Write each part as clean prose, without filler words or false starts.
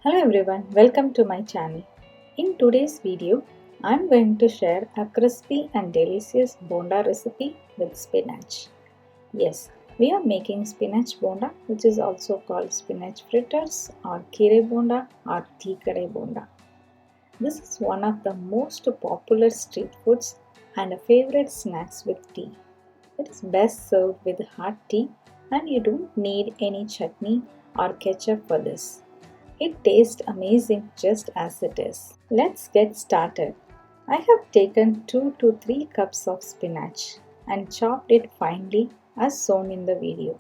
Hello everyone, welcome to my channel. In today's video, I'm going to share a crispy and delicious bonda recipe with spinach. Yes, we are making spinach bonda, which is also called spinach fritters or Keerai Bonda or Kadai Bonda. This is one of the most popular street foods and a favorite snacks with tea. It is best served with hot tea and you don't need any chutney or ketchup for this. It tastes amazing just as it is. Let's get started. I have taken 2 to 3 cups of spinach and chopped it finely as shown in the video.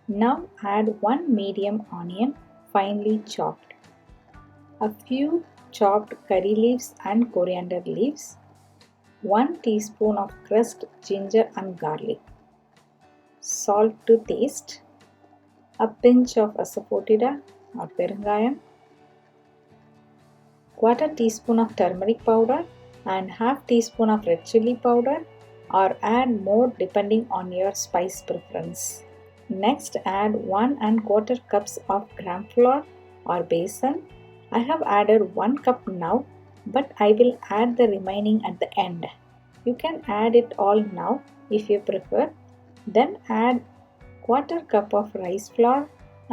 Now add 1 medium onion finely chopped, a few chopped curry leaves and coriander leaves, 1 teaspoon of crushed ginger and garlic, salt to taste, a pinch of asafoetida or perungayam, quarter teaspoon of turmeric powder and half teaspoon of red chili powder, or add more depending on your spice preference. Next add 1 1/4 cups of gram flour or besan. I have added 1 cup now, but I will add the remaining at the end. You can add it all now if you prefer. Then add quarter cup of rice flour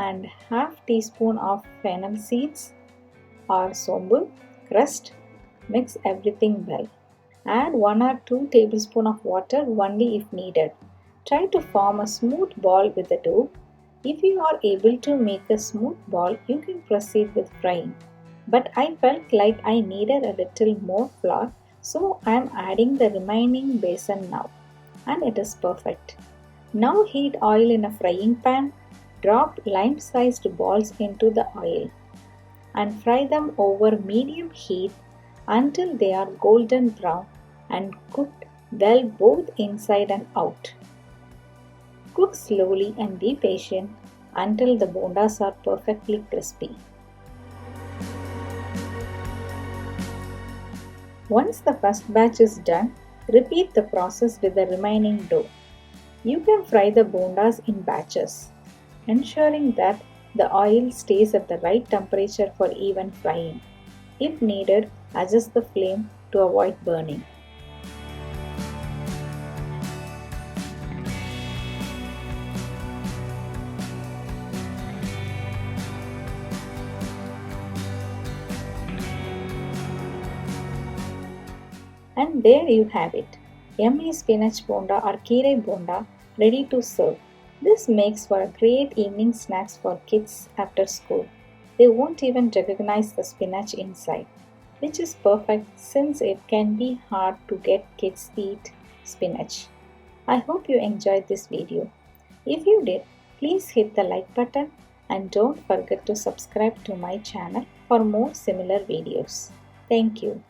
and half teaspoon of fennel seeds or samba crushed. Mix everything well. Add 1 or 2 tablespoons of water only if needed. Try to form a smooth ball with the dough. If you are able to make a smooth ball, you can proceed with frying. But I felt like I needed a little more flour, so I am adding the remaining besan now. And it is perfect. Now heat oil in a frying pan. Drop lime-sized balls into the oil and fry them over medium heat until they are golden brown and cooked well both inside and out. Cook slowly and be patient until the bondas are perfectly crispy. Once the first batch is done, repeat the process with the remaining dough. You can fry the bondas in batches, ensuring that the oil stays at the right temperature for even frying. If needed, adjust the flame to avoid burning. And there you have it, yummy spinach bonda or Keerai Bonda ready to serve. This makes for a great evening snacks for kids after school. They won't even recognize the spinach inside, which is perfect since it can be hard to get kids eat spinach. I hope you enjoyed this video. If you did, please hit the like button and don't forget to subscribe to my channel for more similar videos. Thank you.